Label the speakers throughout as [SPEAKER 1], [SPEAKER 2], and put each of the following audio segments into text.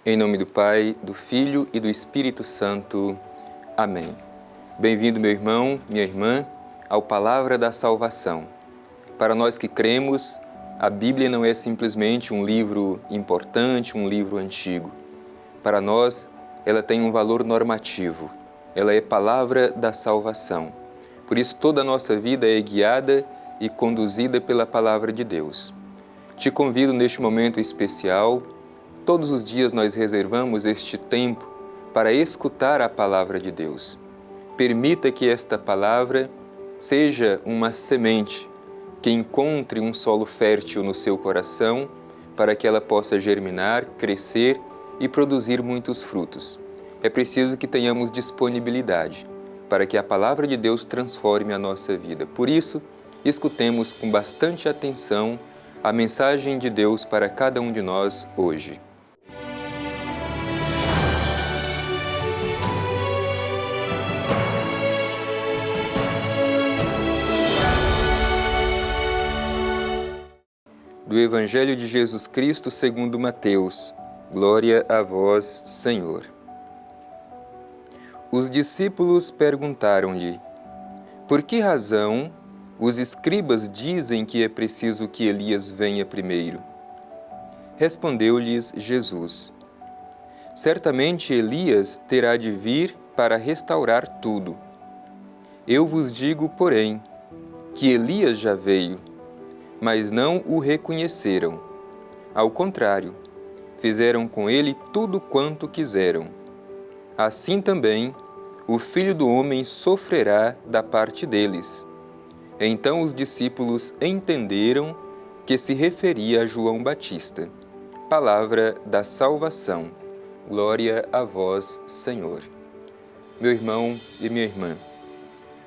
[SPEAKER 1] Em nome do Pai, do Filho e do Espírito Santo. Amém. Bem-vindo, meu irmão, minha irmã, ao Palavra da Salvação. Para nós que cremos, a Bíblia não é simplesmente um livro importante, um livro antigo. Para nós, ela tem um valor normativo. Ela é Palavra da Salvação. Por isso, toda a nossa vida é guiada e conduzida pela Palavra de Deus. Te convido neste momento especial. Todos os dias nós reservamos este tempo para escutar a Palavra de Deus. Permita que esta Palavra seja uma semente que encontre um solo fértil no seu coração para que ela possa germinar, crescer e produzir muitos frutos. É preciso que tenhamos disponibilidade para que a Palavra de Deus transforme a nossa vida. Por isso, escutemos com bastante atenção a mensagem de Deus para cada um de nós hoje. Do Evangelho de Jesus Cristo segundo Mateus. Glória a vós, Senhor. Os discípulos perguntaram-lhe: por que razão os escribas dizem que é preciso que Elias venha primeiro? Respondeu-lhes Jesus: certamente Elias terá de vir para restaurar tudo. Eu vos digo, porém, que Elias já veio, mas não o reconheceram. Ao contrário, fizeram com ele tudo quanto quiseram. Assim também, o Filho do Homem sofrerá da parte deles. Então os discípulos entenderam que se referia a João Batista. Palavra da salvação. Glória a vós, Senhor. Meu irmão e minha irmã,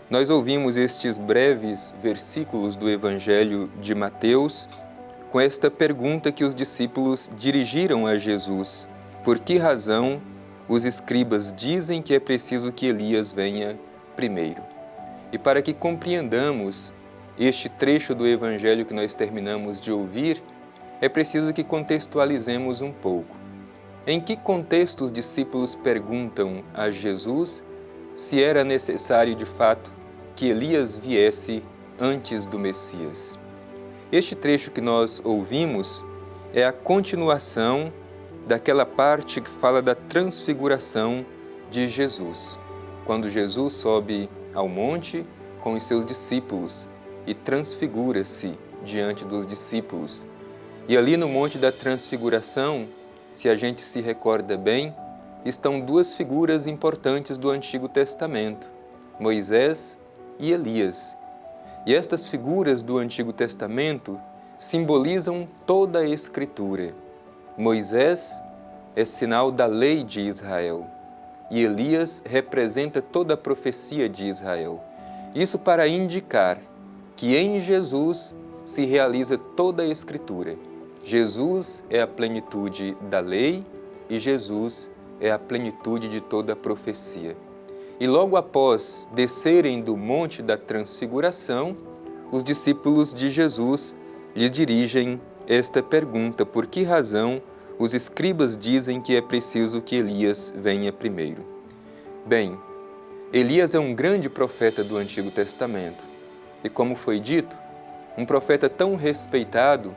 [SPEAKER 1] nós ouvimos estes breves versículos do Evangelho de Mateus com esta pergunta que os discípulos dirigiram a Jesus: por que razão os escribas dizem que é preciso que Elias venha primeiro? E para que compreendamos este trecho do Evangelho que nós terminamos de ouvir, é preciso que contextualizemos um pouco. Em que contexto os discípulos perguntam a Jesus se era necessário de fato que Elias viesse antes do Messias? Este trecho que nós ouvimos é a continuação daquela parte que fala da transfiguração de Jesus, quando Jesus sobe ao monte com os seus discípulos e transfigura-se diante dos discípulos. E ali no Monte da Transfiguração, se a gente se recorda bem, estão duas figuras importantes do Antigo Testamento, Moisés e Elias. E estas figuras do Antigo Testamento simbolizam toda a Escritura. Moisés é sinal da lei de Israel e Elias representa toda a profecia de Israel. Isso para indicar que em Jesus se realiza toda a Escritura. Jesus é a plenitude da lei e Jesus é a plenitude de toda a profecia. E logo após descerem do Monte da Transfiguração, os discípulos de Jesus lhe dirigem esta pergunta: por que razão os escribas dizem que é preciso que Elias venha primeiro? Bem, Elias é um grande profeta do Antigo Testamento e, como foi dito, um profeta tão respeitado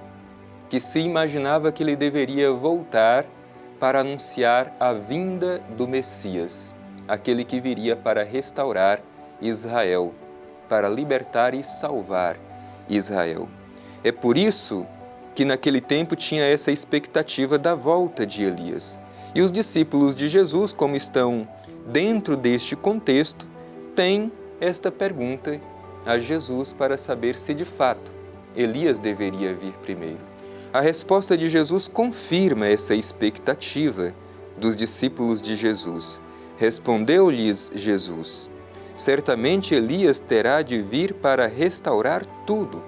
[SPEAKER 1] que se imaginava que ele deveria voltar para anunciar a vinda do Messias, aquele que viria para restaurar Israel, para libertar e salvar Israel. É por isso que naquele tempo tinha essa expectativa da volta de Elias. E os discípulos de Jesus, como estão dentro deste contexto, têm esta pergunta a Jesus para saber se de fato Elias deveria vir primeiro. A resposta de Jesus confirma essa expectativa dos discípulos de Jesus. Respondeu-lhes Jesus: certamente Elias terá de vir para restaurar tudo.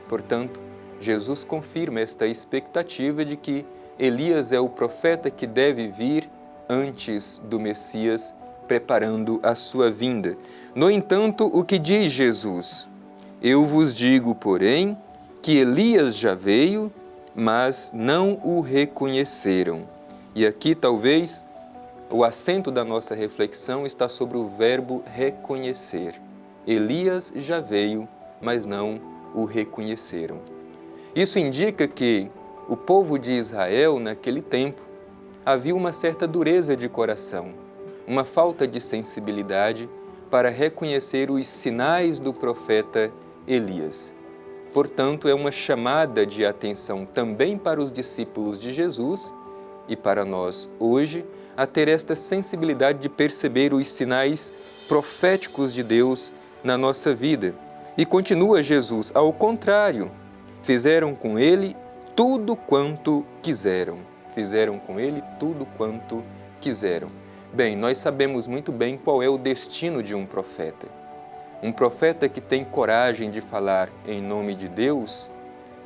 [SPEAKER 1] Portanto, Jesus confirma esta expectativa de que Elias é o profeta que deve vir antes do Messias, preparando a sua vinda. No entanto, o que diz Jesus? Eu vos digo, porém, que Elias já veio, mas não o reconheceram. E aqui talvez o acento da nossa reflexão está sobre o verbo reconhecer. Elias já veio, mas não o reconheceram. Isso indica que o povo de Israel, naquele tempo, havia uma certa dureza de coração, uma falta de sensibilidade para reconhecer os sinais do profeta Elias. Portanto, é uma chamada de atenção também para os discípulos de Jesus e para nós hoje, a ter esta sensibilidade de perceber os sinais proféticos de Deus na nossa vida. E continua Jesus, ao contrário, fizeram com ele tudo quanto quiseram. Fizeram com ele tudo quanto quiseram. Bem, nós sabemos muito bem qual é o destino de um profeta. Um profeta que tem coragem de falar em nome de Deus,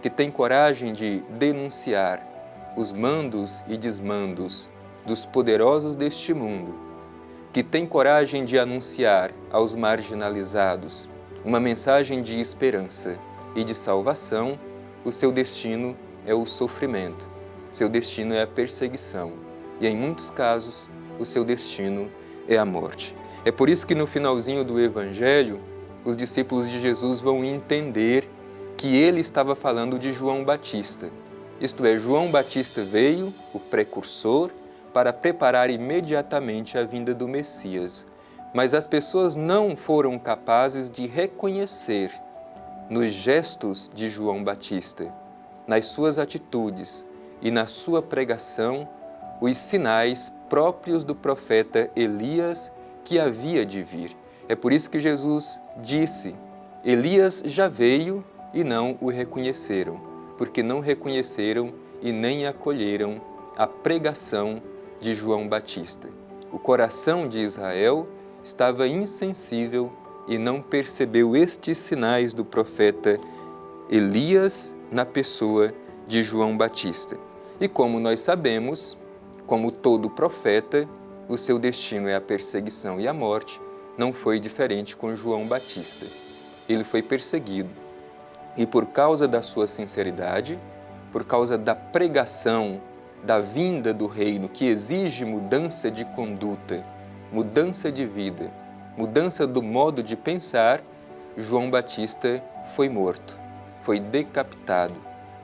[SPEAKER 1] que tem coragem de denunciar os mandos e desmandos dos poderosos deste mundo, que tem coragem de anunciar aos marginalizados uma mensagem de esperança e de salvação, o seu destino é o sofrimento, seu destino é a perseguição e, em muitos casos, o seu destino é a morte. É por isso que no finalzinho do Evangelho, os discípulos de Jesus vão entender que ele estava falando de João Batista. Isto é, João Batista veio, o precursor, para preparar imediatamente a vinda do Messias. Mas as pessoas não foram capazes de reconhecer nos gestos de João Batista, nas suas atitudes e na sua pregação, os sinais próprios do profeta Elias que havia de vir. É por isso que Jesus disse, Elias já veio e não o reconheceram, porque não reconheceram e nem acolheram a pregação de João Batista. O coração de Israel estava insensível e não percebeu estes sinais do profeta Elias na pessoa de João Batista. E como nós sabemos, como todo profeta, o seu destino é a perseguição e a morte, não foi diferente com João Batista. Ele foi perseguido e por causa da sua sinceridade, por causa da pregação da vinda do reino que exige mudança de conduta, mudança de vida, mudança do modo de pensar, João Batista foi morto, foi decapitado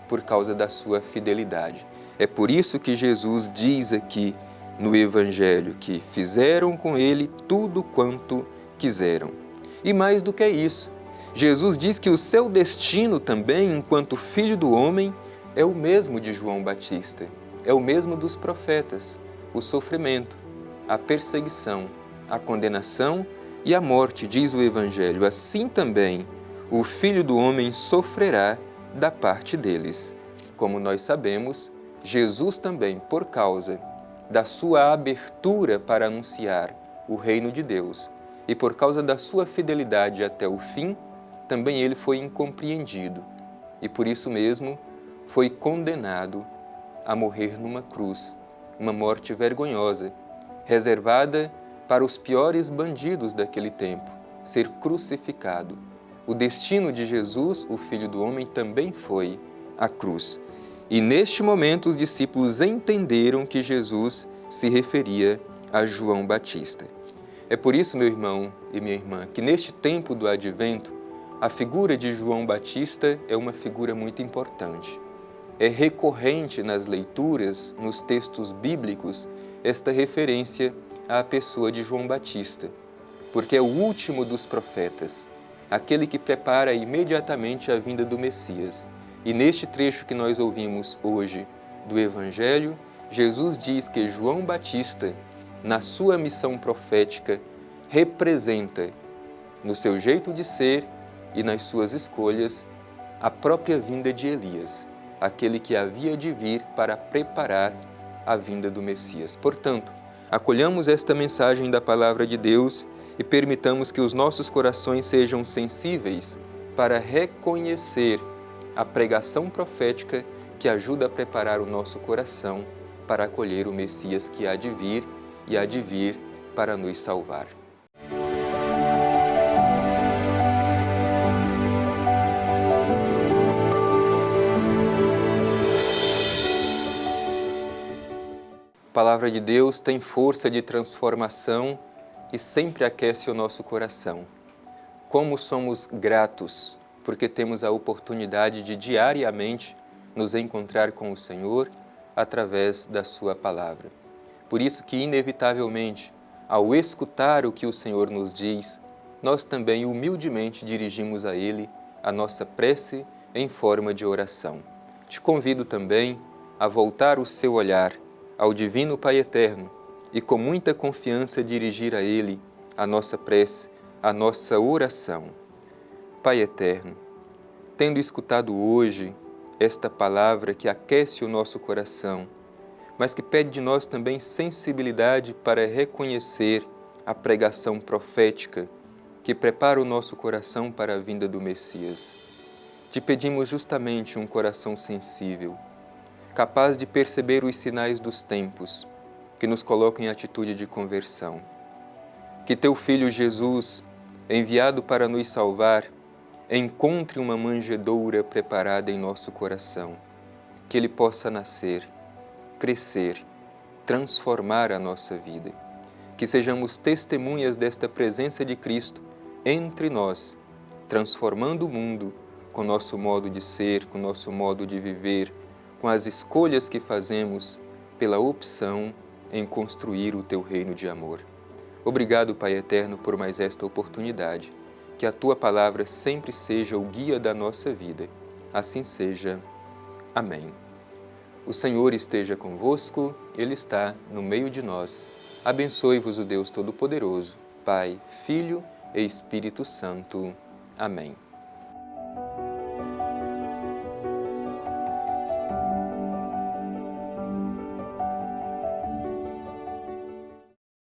[SPEAKER 1] por causa da sua fidelidade. É por isso que Jesus diz aqui no Evangelho que fizeram com ele tudo quanto quiseram. E mais do que isso, Jesus diz que o seu destino também, enquanto Filho do Homem, é o mesmo de João Batista, é o mesmo dos profetas, o sofrimento, a perseguição, a condenação e a morte, diz o Evangelho. Assim também o Filho do Homem sofrerá da parte deles. Como nós sabemos, Jesus também, por causa da sua abertura para anunciar o reino de Deus e por causa da sua fidelidade até o fim, também ele foi incompreendido e por isso mesmo foi condenado a morrer numa cruz, uma morte vergonhosa, reservada para os piores bandidos daquele tempo, ser crucificado. O destino de Jesus, o Filho do Homem, também foi a cruz. E neste momento os discípulos entenderam que Jesus se referia a João Batista. É por isso, meu irmão e minha irmã, que neste tempo do Advento, a figura de João Batista é uma figura muito importante. É recorrente nas leituras, nos textos bíblicos, esta referência à pessoa de João Batista, porque é o último dos profetas, aquele que prepara imediatamente a vinda do Messias. E neste trecho que nós ouvimos hoje do Evangelho, Jesus diz que João Batista, na sua missão profética, representa, no seu jeito de ser e nas suas escolhas, a própria vinda de Elias, aquele que havia de vir para preparar a vinda do Messias. Portanto, acolhamos esta mensagem da Palavra de Deus e permitamos que os nossos corações sejam sensíveis para reconhecer a pregação profética que ajuda a preparar o nosso coração para acolher o Messias que há de vir e há de vir para nos salvar. palavra de Deus tem força de transformação e sempre aquece o nosso coração. Como somos gratos, porque temos a oportunidade de diariamente nos encontrar com o Senhor através da sua palavra. Por isso que, inevitavelmente, ao escutar o que o Senhor nos diz, nós também humildemente dirigimos a Ele a nossa prece em forma de oração. Te convido também a voltar o seu olhar ao Divino Pai Eterno e com muita confiança dirigir a Ele a nossa prece, a nossa oração. Pai Eterno, tendo escutado hoje esta palavra que aquece o nosso coração, mas que pede de nós também sensibilidade para reconhecer a pregação profética que prepara o nosso coração para a vinda do Messias. Te pedimos justamente um coração sensível, capaz de perceber os sinais dos tempos, que nos colocam em atitude de conversão. Que Teu Filho Jesus, enviado para nos salvar, encontre uma manjedoura preparada em nosso coração, que Ele possa nascer, crescer, transformar a nossa vida. Que sejamos testemunhas desta presença de Cristo entre nós, transformando o mundo com nosso modo de ser, com nosso modo de viver, com as escolhas que fazemos pela opção em construir o Teu reino de amor. Obrigado, Pai Eterno, por mais esta oportunidade. Que a Tua palavra sempre seja o guia da nossa vida. Assim seja. Amém. O Senhor esteja convosco, Ele está no meio de nós. Abençoe-vos o Deus Todo-Poderoso, Pai, Filho e Espírito Santo. Amém.